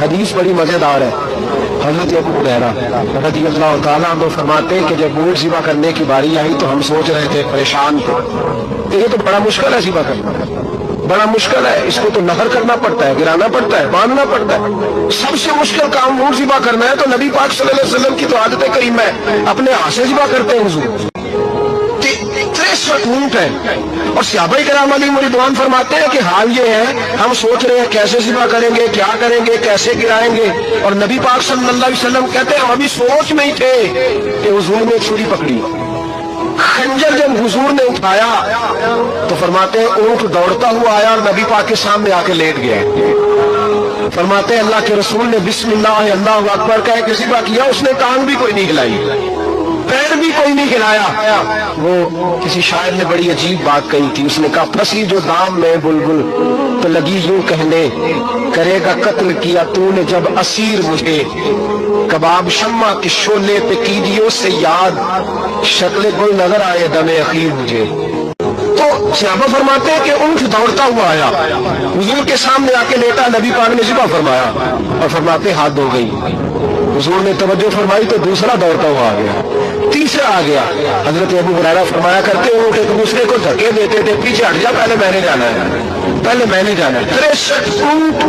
حدیث بڑی مزیدار ہے. حضرت ابو ہریرہ رضی اللہ تعالیٰ عنہ فرماتے ہیں کہ جب اونٹ ذبح کرنے کی باری آئی تو ہم سوچ رہے تھے، پریشان تھے کہ یہ تو بڑا مشکل ہے ذبح کرنا، بڑا مشکل ہے، اس کو تو نہر کرنا پڑتا ہے، گرانا پڑتا ہے، باندھنا پڑتا ہے. سب سے مشکل کام اونٹ ذبح کرنا ہے. تو نبی پاک صلی اللہ علیہ وسلم کی تو عادت کریمہ ہے، اپنے ہاتھ سے ذبح کرتے ہیں حضور. 63 اونٹ ہیں اور صحابہ کرام علیہم رضوان فرماتے ہیں کہ حال یہ ہے، ہم سوچ رہے ہیں کیسے ذبح کریں گے، کیا کریں گے، کیسے گرائیں گے. اور نبی پاک صلی اللہ علیہ وسلم کہتے ہیں ہم ابھی سوچ میں ہی تھے کہ حضور نے چھری پکڑی. خنجر جب حضور نے اٹھایا تو فرماتے ہیں اونٹ دوڑتا ہوا آیا اور نبی پاک کے سامنے آ کے لیٹ گیا. فرماتے ہیں اللہ کے رسول نے بسم اللہ اللہ اکبر کہہ کے ذبح کیا، اس نے ٹانگ بھی کوئی نہیں ہلائی، پیر بھی کوئی نہیں ہلایا. وہ کسی شاعر نے بڑی عجیب بات کہی تھی، اس نے کہا پھنسی جو دام میں بلبل تو لگی یوں کہنے، کرے گا قتل کیا تو نے جب اسیر مجھے، کباب شمع کے شولے پہ کیدیوں سے یاد، شکل گل نظر آئے دم اخیر مجھے. تو صحابہ فرماتے ہیں کہ اونٹ دوڑتا ہوا آیا، حضور کے سامنے آ کے لیٹا، نبی پاک نے ذبح فرمایا اور فرماتے ہاتھ دھو گئی. حضور نے توجہ فرمائی تو دوسرا دوڑتا ہوا آ گیا، تیسرا آ گیا. حضرت ابو ہریرہ فرمایا کرتے ہیں اونٹ ایک دوسرے کو دھکے دیتے تھے، پیچھے ہٹ جا، پہلے میں نے جانا ہے، پہلے میں نے جانا ہے. 63 اونٹ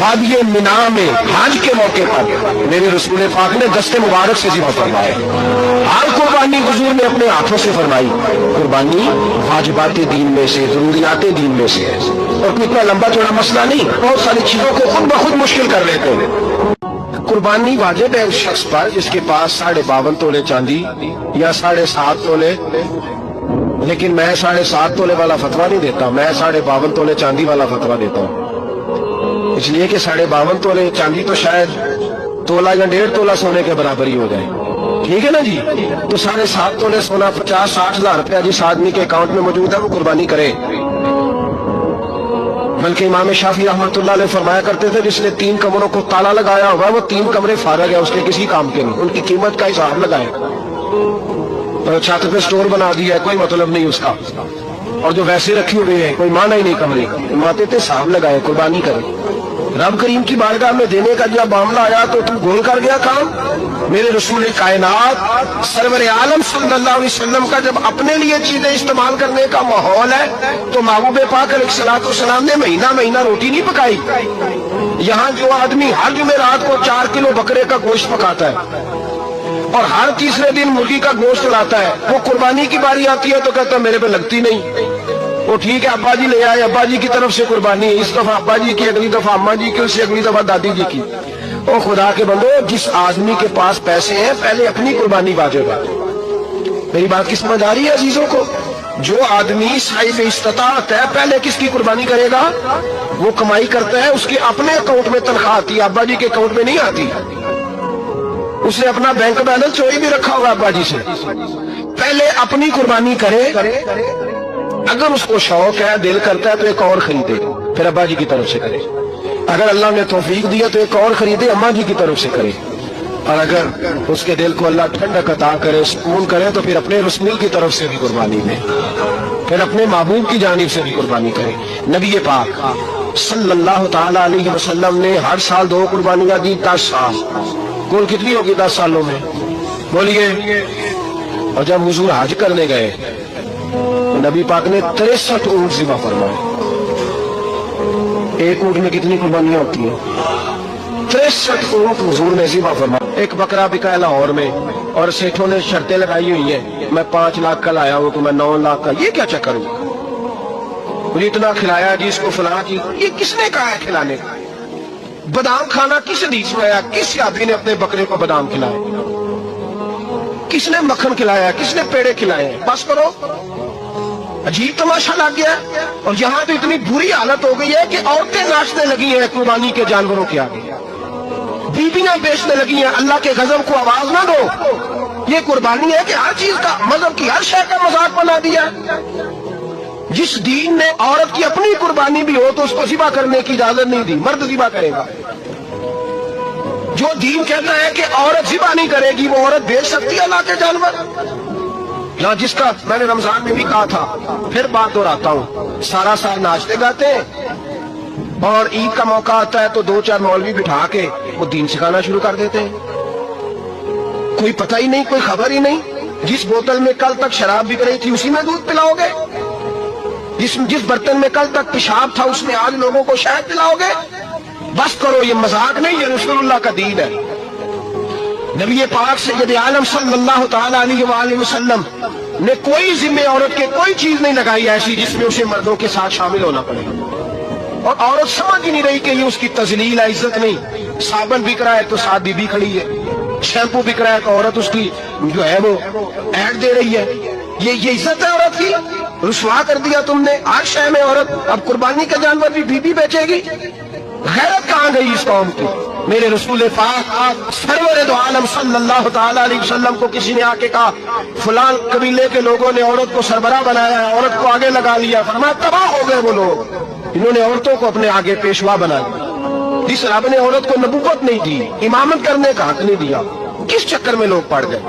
وادی منا میں حج کے موقع پر میرے رسول پاک نے دست مبارک سے ذبح فرمایا. ہر قربانی حضور نے اپنے ہاتھوں سے فرمائی. قربانی واجبات دین میں سے، ضروریات دین میں سے ہے، اور کوئی اتنا لمبا چوڑا مسئلہ نہیں، بہت ساری چیزوں کو خود بخود مشکل کر لیتے ہیں. قربانی واجب ہے اس شخص پر جس کے پاس 52.5 تولے چاندی یا 7.5 تولے، لیکن میں 7.5 تولے والا فتویٰ نہیں دیتا، میں 52.5 تولے چاندی والا فتویٰ دیتا ہوں. اس لیے کہ 52.5 تولے چاندی تو شاید تولہ یا 1.5 تولہ سونے کے برابر ہی ہو جائے. ٹھیک ہے نا جی؟ تو 7.5 تولے سونا 50-60 ہزار روپیہ جس آدمی کے اکاؤنٹ میں موجود ہے وہ قربانی کرے. بلکہ امام شافعی رحمۃ اللہ علیہ فرمایا کرتے تھے جس نے 3 کمروں کو تالا لگایا ہوگا وہ 3 کمرے فارغ ہے، اس کے کسی کام کے نہیں، ان کی قیمت کا حساب لگائے. چھت پہ سٹور بنا دیا ہے، کوئی مطلب نہیں اس کا، اور جو ویسے رکھی ہوئے ہیں کوئی معنی ہی نہیں کمرے. ماتے تھے حساب لگائے، قربانی کرے. رب کریم کی بارگاہ میں دینے کا جب معاملہ آیا تو تم گول کر گیا کام. میرے رسول کائنات سرور عالم صلی اللہ علیہ وسلم کا جب اپنے لیے چیزیں استعمال کرنے کا ماحول ہے تو محبوب پاک علیہ الصلوۃ والسلام نے مہینہ روٹی نہیں پکائی. یہاں جو آدمی ہر جمعرات کو 4 کلو بکرے کا گوشت پکاتا ہے اور ہر تیسرے دن مرغی کا گوشت لاتا ہے، وہ قربانی کی باری آتی ہے تو کہتا ہے میرے پہ لگتی نہیں. وہ ٹھیک ہے ابا جی لے آئے، ابا جی کی طرف سے قربانی، اس دفعہ ابا جی کی، اگلی دفعہ اماں جی کی، اس سے اگلی دفعہ دادی جی کی. او خدا کے بندو، جس آدمی کے پاس پیسے ہیں پہلے اپنی قربانی واجب ہے. میری بات کی سمجھ آ رہی ہے عزیزوں کو؟ جو آدمی صاحب استطاعت ہے پہلے کس کی قربانی کرے گا؟ وہ کمائی کرتا ہے، اس کے اپنے اکاؤنٹ میں تنخواہ آتی ہے، ابا جی کے اکاؤنٹ میں نہیں آتی. اس نے اپنا بینک بیلنس چوری بھی رکھا ہوگا ابا جی سے. پہلے اپنی قربانی کرے، اگر اس کو شوق ہے، دل کرتا ہے تو ایک اور خریدے، پھر ابا جی کی طرف سے کرے. اگر اللہ نے توفیق دیا تو ایک اور خریدے، اماں جی کی طرف سے کرے. اور اگر اس کے دل کو اللہ ٹھنڈک عطا کرے، سکون کرے، تو پھر اپنے رسول کی طرف سے بھی قربانی دے، پھر اپنے محبوب کی جانب سے بھی قربانی کرے. نبی پاک صلی اللہ تعالی علیہ وسلم نے ہر سال 2 قربانیاں دی، 10 سال. کل کتنی ہوگی 10 سالوں میں؟ بولیے. اور جب حضور حج کرنے گئے نبی پاک نے 63 اونٹ ذبح فرمائے. ایک اونٹ میں کتنی قربانیاں ہوتی ہیں؟ 63 اونٹ حضور نے ذبح فرمائے. ایک بکرا بکا لاہور میں اور سیٹھوں نے شرطیں لگائی ہوئی ہیں، میں 5 لاکھ کا لایا ہوں تو میں 9 لاکھ کا. یہ کیا چکر ہوں؟ مجھے اتنا کھلایا جی، اس کو فلاں کی. یہ کس نے کہا ہے کھلانے کا؟ بادام کھانا کس حدیث میں آیا؟ کس آدمی نے اپنے بکرے کو بادام کھلائے؟ کس نے مکھن کھلایا؟ کس نے پیڑے کھلائے؟ بس کرو. عجیب تماشا لگ گیا. اور یہاں تو اتنی بری حالت ہو گئی ہے کہ عورتیں ناچنے لگی ہیں قربانی کے جانوروں کے آگے، بیویاں بیچنے لگی ہیں. اللہ کے غضب کو آواز نہ دو. یہ قربانی ہے کہ ہر چیز کا، مذہب کی ہر شے کا مذاق بنا دیا. جس دین نے عورت کی اپنی قربانی بھی ہو تو اس کو ذبح کرنے کی اجازت نہیں دی، مرد ذبح کرے گا. جو دین کہتا ہے کہ عورت ذبح نہیں کرے گی، وہ عورت بیچ سکتی ہے اللہ کے جانور؟ یہاں جس کا میں نے رمضان میں بھی کہا تھا، پھر بات دہراتا ہوں، سارا سال ناچتے گاتے ہیں، اور عید کا موقع آتا ہے تو 2-4 مولوی بٹھا کے وہ دین سکھانا شروع کر دیتے ہیں. کوئی پتہ ہی نہیں, کوئی خبر ہی نہیں. جس بوتل میں کل تک شراب بک رہی تھی اسی میں دودھ پلاؤ گے؟ جس برتن میں کل تک پیشاب تھا اس میں آج لوگوں کو شہد پلاؤ گے؟ بس کرو, یہ مذاق نہیں, یہ رسول اللہ کا دین ہے. نبی پاک سید عالم صلی اللہ تعالی علیہ وآلہ وسلم نے کوئی ذمہ عورت کے کوئی چیز نہیں لگائی ایسی جس میں اسے مردوں کے ساتھ شامل ہونا پڑے. اور عورت سمجھ ہی نہیں رہی کہ یہ اس کی تذلیل ہے, عزت نہیں. صابن بک رہا ہے تو ساتھ بی بی کھڑی ہے, شیمپو بک رہا ہے تو عورت اس کی جو ہے وہ ایڈ دے رہی ہے. یہ عزت ہے عورت کی؟ رسوا کر دیا تم نے. ہر شے میں عورت. اب قربانی کا جانور بھی بی بی بیچے گی؟ غیرت کہاں گئی اس قوم کی؟ میرے رسول پاک سرور دو عالم صلی اللہ تعالی علیہ وسلم کو کسی نے آ کے کہا فلان قبیلے کے لوگوں نے عورت کو سربراہ بنایا ہے, عورت کو آگے لگا لیا. فرمایا تباہ ہو گئے وہ لوگ, انہوں نے عورتوں کو اپنے آگے پیشوا بنا دیا. جس رب نے عورت کو نبوت نہیں دی, امامت کرنے کا حق نہیں دیا, کس چکر میں لوگ پڑ گئے؟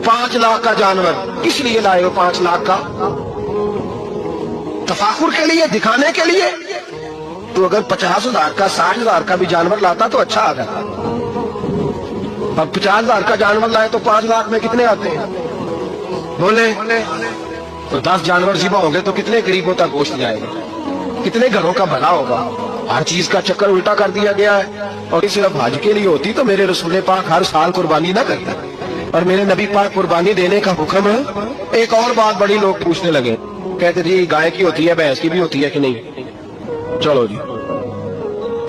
5 لاکھ کا جانور کس لیے لائے ہو؟ 5 لاکھ کا تفاخر کے لیے, دکھانے کے لیے؟ تو اگر 50,000 کا 60,000 کا بھی جانور لاتا تو اچھا آ جاتا. اب 50,000 کا جانور لائے تو 5 لاکھ میں کتنے آتے ہیں بولے؟ تو 10 جانور ذبح ہوں گے تو کتنے غریبوں تک گوشت جائے گا, کتنے گھروں کا بھلا ہوگا. ہر چیز کا چکر الٹا کر دیا گیا ہے. اور یہ صرف حج کے لیے ہوتی تو میرے رسول پاک ہر سال قربانی نہ کرتا, اور میرے نبی پاک قربانی دینے کا حکم ہے. ایک اور بات بڑی لوگ پوچھنے لگے, کہتے جی گائے کی ہوتی ہے, بھینس کی بھی ہوتی ہے کہ نہیں؟ چلو جی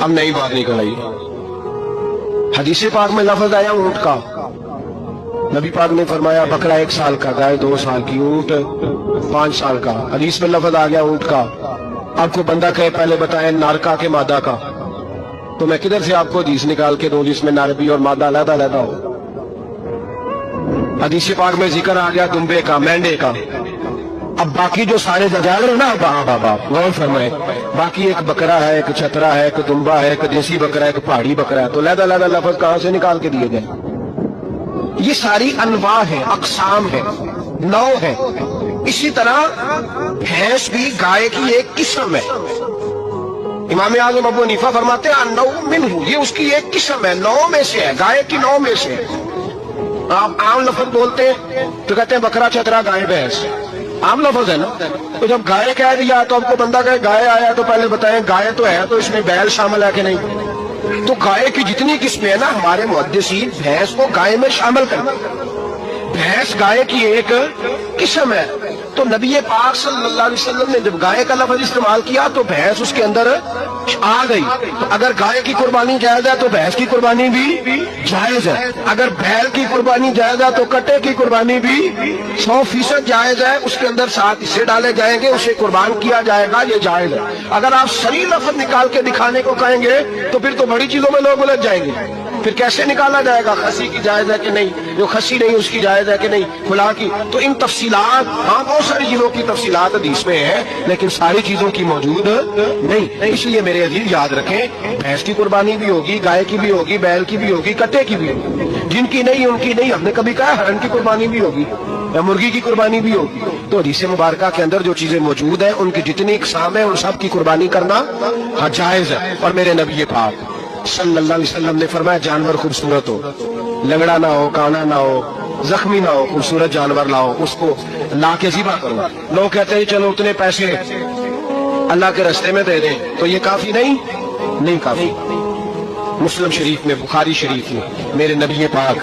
اب نئی بات نکل آئی. حدیث پاک میں لفظ آیا اونٹ کا. نبی پاک نے فرمایا بکرا 1 سال کا, گائے 2 سال کی, اونٹ 5 سال کا. حدیث میں لفظ آ گیا اونٹ کا. آپ کو بندہ کہے پہلے بتائیں نر کا کہ مادہ کا, تو میں کدھر سے آپ کو حدیث نکال کے دوں جس میں نر بھی اور مادہ علیحدہ علیحدہ ہو؟ حدیث پاک میں ذکر آ گیا دمبے کا, مینڈے کا. اب باقی جو سارے جانور ہیں نا, بابا غور فرمائے, باقی ایک بکرا ہے, ایک چھترا ہے, ایک دمبا ہے, ایک دیسی بکرا ہے, ایک پہاڑی بکرا ہے, تو علیحدہ علیحدہ لفظ کہاں سے نکال کے دیے گئے؟ یہ ساری انواع ہیں, اقسام ہیں, نوع ہیں. اسی طرح بھینس بھی گائے کی ایک قسم ہے. امام اعظم ابو حنیفہ فرماتے ہیں النوع منہ, یہ اس کی ایک قسم ہے, نوع میں سے ہے, گائے کی نوع میں سے ہے. آپ عام لفظ بولتے ہیں تو کہتے ہیں بکرا, چھترا, گائے, بھینس, عام لفظ ہے نا. تو جب گائے کہہ دیا تو آپ کو بندہ کہے گائے آیا تو پہلے بتائیں گائے تو ہے تو اس میں بیل شامل ہے کہ نہیں؟ تو گائے کی جتنی قسمیں ہیں نا, ہمارے محدثین بھینس کو گائے میں شامل کرتے ہیں. بھینس گائے کی ایک قسم ہے. تو نبی پاک صلی اللہ علیہ وسلم نے جب گائے کا لفظ استعمال کیا تو بھینس اس کے اندر آ گئی. تو اگر گائے کی قربانی جائز ہے تو بھینس کی قربانی بھی جائز ہے. اگر بیل کی قربانی جائز ہے تو کٹے کی قربانی بھی 100% جائز ہے. اس کے اندر 7 حصے ڈالے جائیں گے, اسے قربان کیا جائے گا, یہ جائز ہے. اگر آپ صحیح لفظ نکال کے دکھانے کو کہیں گے تو پھر تو بڑی چیزوں میں لوگ الجھ جائیں گے. پھر کیسے نکالا جائے گا خسی کی جائز ہے کہ نہیں, جو خسی نہیں اس کی جائز ہے کہ نہیں, کھلا کی. تو ان تفصیلات, ہاں بہت ساری چیزوں کی تفصیلات حدیث میں ہیں لیکن ساری چیزوں کی موجود نہیں. اس لیے میرے عزیز یاد رکھیں, بھینس کی قربانی بھی ہوگی, گائے کی بھی ہوگی, بیل کی بھی ہوگی, کٹے کی بھی ہوگی. جن کی نہیں ان کی نہیں. ہم نے کبھی کہا ہرن کی قربانی بھی ہوگی یا مرغی کی قربانی بھی ہوگی. تو حدیث مبارکہ کے اندر جو چیزیں موجود ہیں ان کی جتنی اقسام ہیں ان سب کی قربانی کرنا جائز ہے. اور میرے نبی پاک صلی اللہ علیہ وسلم نے فرمایا جانور خوبصورت ہو, لنگڑا نہ ہو, کانا نہ ہو, زخمی نہ ہو, خوبصورت جانور لاؤ, اس کو لا کے ذبح کرو. لوگ کہتے ہیں چلو اتنے پیسے اللہ کے راستے میں دے دیں, تو یہ کافی نہیں کافی. مسلم شریف میں, بخاری شریف میں میرے نبی پاک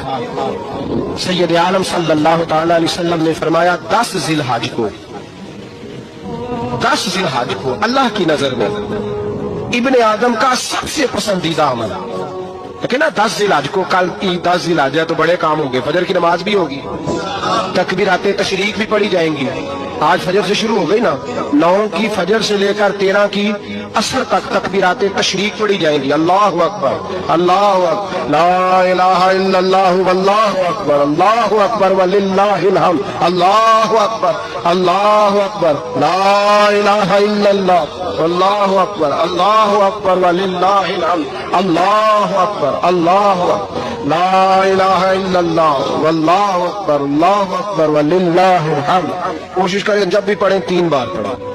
سید عالم صلی اللہ تعالی علیہ وسلم نے فرمایا 10 ذی الحج کو اللہ کی نظر میں ابن آدم کا سب سے پسندیدہ عمل. لیکن نا 10 ذی الحج کو, کل کی 10 ذی الحج ہے تو بڑے کام ہوں گے. فجر کی نماز بھی ہوگی, تکبیرات تشریق بھی پڑھی جائیں گی. آج فجر سے شروع ہو گئی نا, 9 کی فجر سے لے کر 13 کی عصر تک تکبیرات تشریق پڑھی جائیں گی. اللہ اکبر, اللہ اکبر, لا الہ الا اللہ, واللہ اکبر, اللہ اکبر وللہ الحمد, اللہ اکبر, اللہ اکبر, لا الہ الا اللہ, واللہ اکبر, اللہ اکبر وللہ الحمد, اللہ اکبر, اللہ اکبر, لا الہ الا اللہ, واللہ اکبر, اللہ اکبر وللہ الحمد. کوشش کریں جب بھی پڑھیں 3 بار پڑھیں.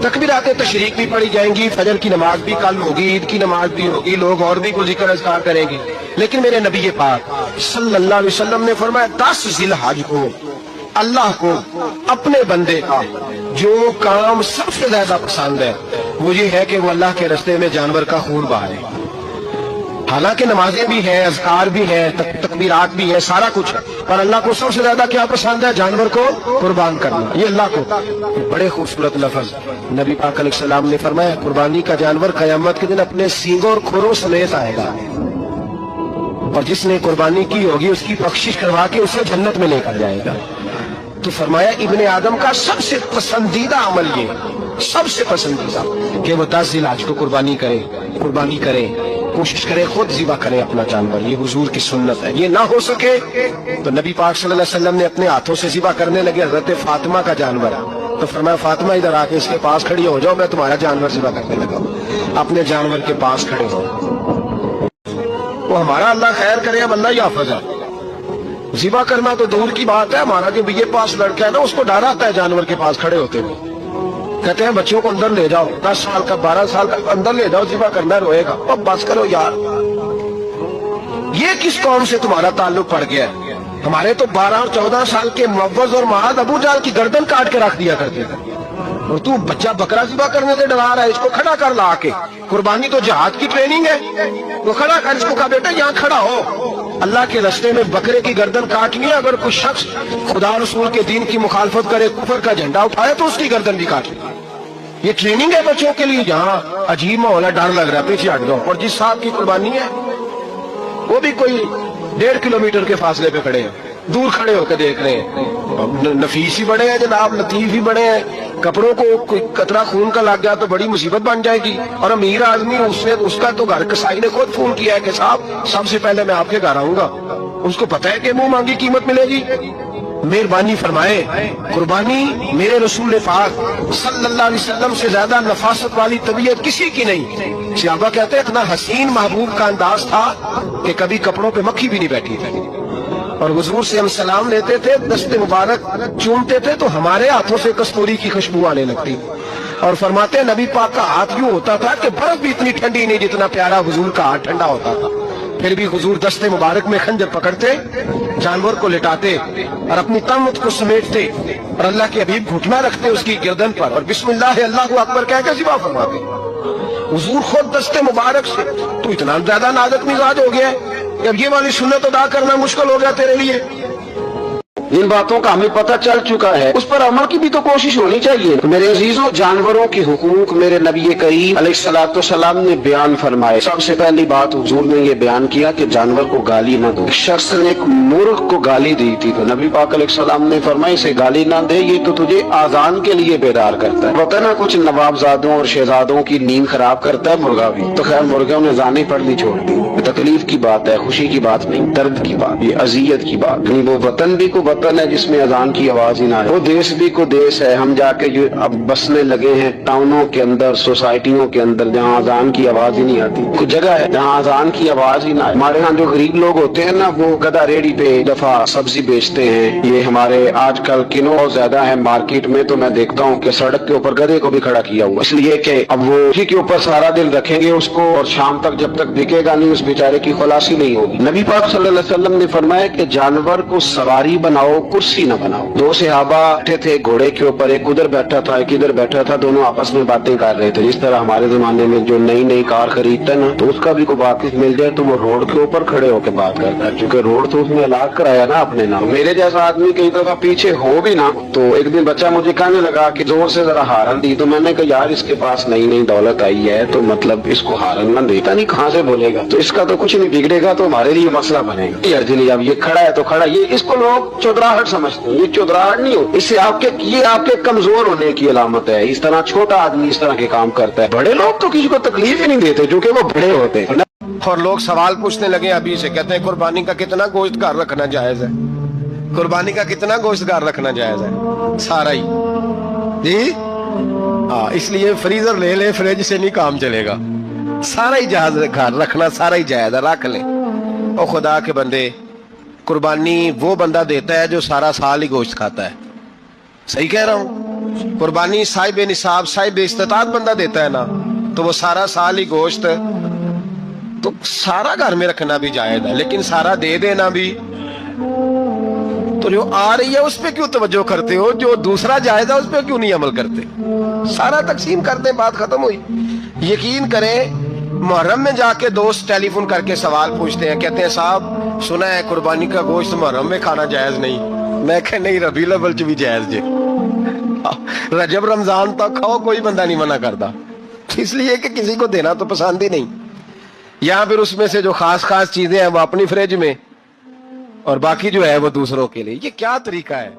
تکبیرات تشریق بھی پڑھی جائیں گی، فجر کی نماز بھی کل ہوگی، عید کی نماز بھی ہوگی، لوگ اور بھی کوئی ذکر اذکار کریں گے، لیکن میرے نبی پاک صلی اللہ علیہ وسلم نے فرمایا 10 ذی الحج کو اللہ کو اپنے بندے کا جو کام سب سے زیادہ پسند ہے وہ یہ ہے کہ وہ اللہ کے رستے میں جانور کا خون بہائے۔ حالانکہ نمازیں بھی ہیں، اذکار بھی ہیں، تکبیرات بھی ہیں، سارا کچھ ہے، پر اللہ کو سب سے زیادہ کیا پسند ہے؟ جانور کو قربان کرنا۔ یہ اللہ کو بڑے خوبصورت لفظ نبی پاک علیہ السلام نے فرمایا قربانی کا جانور قیامت کے دن اپنے سینگوں اور کھروں سمیت آئے گا، اور جس نے قربانی کی ہوگی اس کی بخشش کروا کے اسے جنت میں لے کر جائے گا۔ تو فرمایا ابن آدم کا سب سے پسندیدہ عمل یہ، سب سے پسندیدہ کہ وہ 10 ذی الحج کو قربانی کرے، کوشش کرے خود ذبح کرے اپنا جانور۔ یہ حضور کی سنت ہے۔ یہ نہ ہو سکے تو نبی پاک صلی اللہ علیہ وسلم نے اپنے ہاتھوں سے ذبح کرنے لگے حضرت فاطمہ کا جانور، تو فرمایا فاطمہ ادھر آ کے اس کے پاس کھڑی ہو جاؤ، میں تمہارا جانور ذبح کرنے لگا ہوں۔ اپنے جانور کے پاس کھڑے ہو، وہ ہمارا اللہ خیر کرے، اب اللہ حافظ ہے۔ ذبح کرنا تو دور کی بات ہے، ہمارا جو یہ پاس لڑکا ہے نا اس کو ڈر آتا ہے جانور کے پاس کھڑے ہوتے ہوئے، کہتے ہیں بچوں کو اندر لے جاؤ، 10 سال کا 12 سال کا اندر لے جاؤ، ذبح کرنا روئے گا۔ اب بس کرو یار، یہ کس قوم سے تمہارا تعلق پڑ گیا ہے؟ ہمارے تو 12 اور 14 سال کے معوذ اور معاذ ابو جہل کی گردن کاٹ کے رکھ دیا کرتے تھے، اور تو بچہ بکرا ذبح کرنے سے ڈرا رہا ہے، اس کو کھڑا کر لا کے۔ قربانی تو جہاد کی ٹریننگ ہے، وہ کھڑا کر، اس کو کہا بیٹا یہاں کھڑا ہو، اللہ کے راستے میں بکرے کی گردن کاٹنی ہے، اگر کوئی شخص خدا رسول کے دین کی مخالفت کرے، کفر کا جھنڈا اٹھائے تو اس کی گردن بھی کاٹنی ہے۔ یہ ٹریننگ ہے بچوں کے لیے۔ جہاں عجیب ماحول ہے، ڈر لگ رہا ہے، پیچھے ہٹ جاؤ۔ اور جس صاحب کی قربانی ہے وہ بھی کوئی 1.5 کلومیٹر کے فاصلے پہ کھڑے ہیں، دور کھڑے ہو کے دیکھ رہے ہیں۔ نفیس ہی بڑے ہیں جناب، لطیف ہی بڑے ہیں، کپڑوں کو کوئی قطرہ خون کا لگ گیا تو بڑی مصیبت بن جائے گی۔ اور امیر آدمی اس کا تو گھر کسائی نے خود فون کیا ہے کہ صاحب سب سے پہلے میں آپ کے گھر آؤں گا، اس کو پتہ ہے کہ منہ مانگی قیمت ملے گی۔ مہربانی فرمائے، قربانی میرے رسول پاک صلی اللہ علیہ وسلم سے زیادہ نفاست والی طبیعت کسی کی نہیں۔ صحابہ کہتے ہیں اتنا حسین محبوب کا انداز تھا کہ کبھی کپڑوں پہ مکھی بھی نہیں بیٹھی تھی، اور حضور سے ہم سلام لیتے تھے، دست مبارک چومتے تھے تو ہمارے ہاتھوں سے کستوری کی خوشبو آنے لگتی، اور فرماتے ہیں نبی پاک کا ہاتھ یوں ہوتا تھا کہ برف بھی اتنی ٹھنڈی نہیں جتنا پیارا حضور کا ہاتھ ٹھنڈا ہوتا تھا۔ پھر بھی حضور دست مبارک میں خنجر پکڑتے، جانور کو لٹاتے اور اپنی قامت کو سمیٹتے، اور اللہ کے حبیب گھٹنا رکھتے اس کی گردن پر، اور بسم اللہ اللہ اکبر کہہ کے ذبح فرماتے۔ حضور خود دست مبارک سے۔ تو اتنا زیادہ نازک مزاج ہو گیا ہے کہ اب یہ والی سنت ادا کرنا مشکل ہو گیا تیرے لیے۔ جن باتوں کا ہمیں پتہ چل چکا ہے اس پر عمل کی بھی تو کوشش ہونی چاہیے۔ میرے عزیزوں، جانوروں کے حقوق میرے نبی کریم علیہ الصلوۃ والسلام نے بیان فرمائے۔ سب سے پہلی بات حضور نے یہ بیان کیا کہ جانور کو گالی نہ دو۔ شخص نے ایک مرغ کو گالی دی تھی تو نبی پاک علیہ السلام نے فرمایا اسے گالی نہ دے، یہ تو تجھے آذان کے لیے بیدار کرتا ہے۔ پتہ نہ کچھ نوابزادوں اور شہزادوں کی نیند خراب کرتا ہے مرغا بھی، تو خیر مرغوں نے زانی پڑھنی چھوڑ دی۔ تکلیف کی بات ہے، خوشی کی بات نہیں، درد کی بات، یہ اذیت کی بات نہیں۔ وہ وطن بھی کو وطن ہے جس میں اذان کی آواز ہی نہ ہے، وہ دیش بھی کو دیش ہے۔ ہم جا کے جو اب بسنے لگے ہیں ٹاؤنوں کے اندر، سوسائٹیوں کے اندر، جہاں اذان کی آواز ہی نہیں آتی۔ کچھ جگہ ہے جہاں اذان کی آواز ہی نہ ہے۔ ہمارے ہاں جو غریب لوگ ہوتے ہیں نا، وہ گدا ریڑھی پہ دفعہ سبزی بیچتے ہیں۔ یہ ہمارے آج کل کنو بہت زیادہ ہے مارکیٹ میں، تو میں دیکھتا ہوں کہ سڑک کے اوپر گدھے کو بھی کھڑا کیا ہوا، اس لیے کہ اب وہ اسی کے اوپر سارا دن رکھیں گے اس کو، اور شام تک جب تک بکے گا نہیں اس بیچارے کی خلاصی نہیں ہوگی۔ نبی پاک صلی اللہ علیہ وسلم نے فرمایا کہ جانور کو سواری بناؤ، کرسی نہ بناؤ۔ دو صحابہ بیٹھے تھے گھوڑے کے اوپر، ایک ادھر بیٹھا تھا ایک ادھر بیٹھا تھا، دونوں آپس میں باتیں کر رہے تھے۔ جس طرح ہمارے زمانے میں جو نئی نئی کار خریدتا ہے نا، تو اس کا بھی کوئی بات مل جائے تو وہ روڈ کے اوپر کھڑے ہو کے بات کرتا ہے، کیونکہ روڈ تو اس نے الاٹ کرایا نا اپنے نام۔ میرے جیسا آدمی کئی دفعہ پیچھے ہو بھی نا، تو ایک دن بچہ مجھے کہنے لگا کہ زور سے ذرا ہارن دی، تو میں نے کہا یار اس کے پاس نئی نئی دولت آئی ہے تو مطلب اس کو ہارن نہ دیتا نہیں کہاں سے بولے گا، تو اس کا تو کچھ نہیں بگڑے گا، تو ہمارے لیے مسئلہ بنے گا۔ یار جی اب یہ کھڑا ہے تو کھڑا، یہ اس کو لوگ چودراہٹ سمجھتے ہیں، یہ چودراہٹ نہیں ہوتی، اس سے یہ آپ کے کمزور ہونے کی علامت ہے۔ اس طرح چھوٹا آدمی اس طرح کے کام کرتا ہے، بڑے لوگ تو کسی کو تکلیف ہی نہیں دیتے کیونکہ وہ بڑے ہوتے ہیں۔ اور لوگ سوال پوچھنے لگے ابھی سے، کہتے ہیں قربانی کا کتنا گوشت گھر رکھنا جائز ہے؟ قربانی کا کتنا گوشت گھر رکھنا جائز ہے؟ سارا ہی جی ہاں، اس لیے فریزر لے لے، فریج سے نہیں کام چلے گا، سارا ہی جہاز گھر رکھنا سارا ہی جائز ہے، رکھ لیں۔ اور خدا کے بندے، قربانی وہ بندہ دیتا ہے جو سارا سال ہی گوشت کھاتا ہے، صحیح کہہ رہا ہوں؟ قربانی صاحب نصاب صاحب استطاعت بندہ دیتا ہے نا، تو وہ سارا سال ہی گوشت تو سارا گھر میں رکھنا بھی جائز ہے، لیکن سارا دے دینا بھی، تو جو آ رہی ہے اس پہ کیوں توجہ کرتے ہو؟ جو دوسرا جائز ہے اس پہ کیوں نہیں عمل کرتے؟ سارا تقسیم کر دیں، بات ختم ہوئی۔ یقین کریں محرم میں جا کے دوست ٹیلی فون کر کے سوال پوچھتے ہیں، کہتے ہیں صاحب سنا ہے قربانی کا گوشت محرم میں کھانا جائز نہیں۔ میں کہ نہیں، ربیع الاول چ بھی جائز جے، رجب رمضان تک کھاؤ، کوئی بندہ نہیں منع کرتا، اس لیے کہ کسی کو دینا تو پسند ہی نہیں۔ یہاں پھر اس میں سے جو خاص خاص چیزیں ہیں وہ اپنی فریج میں، اور باقی جو ہے وہ دوسروں کے لیے۔ یہ کیا طریقہ ہے؟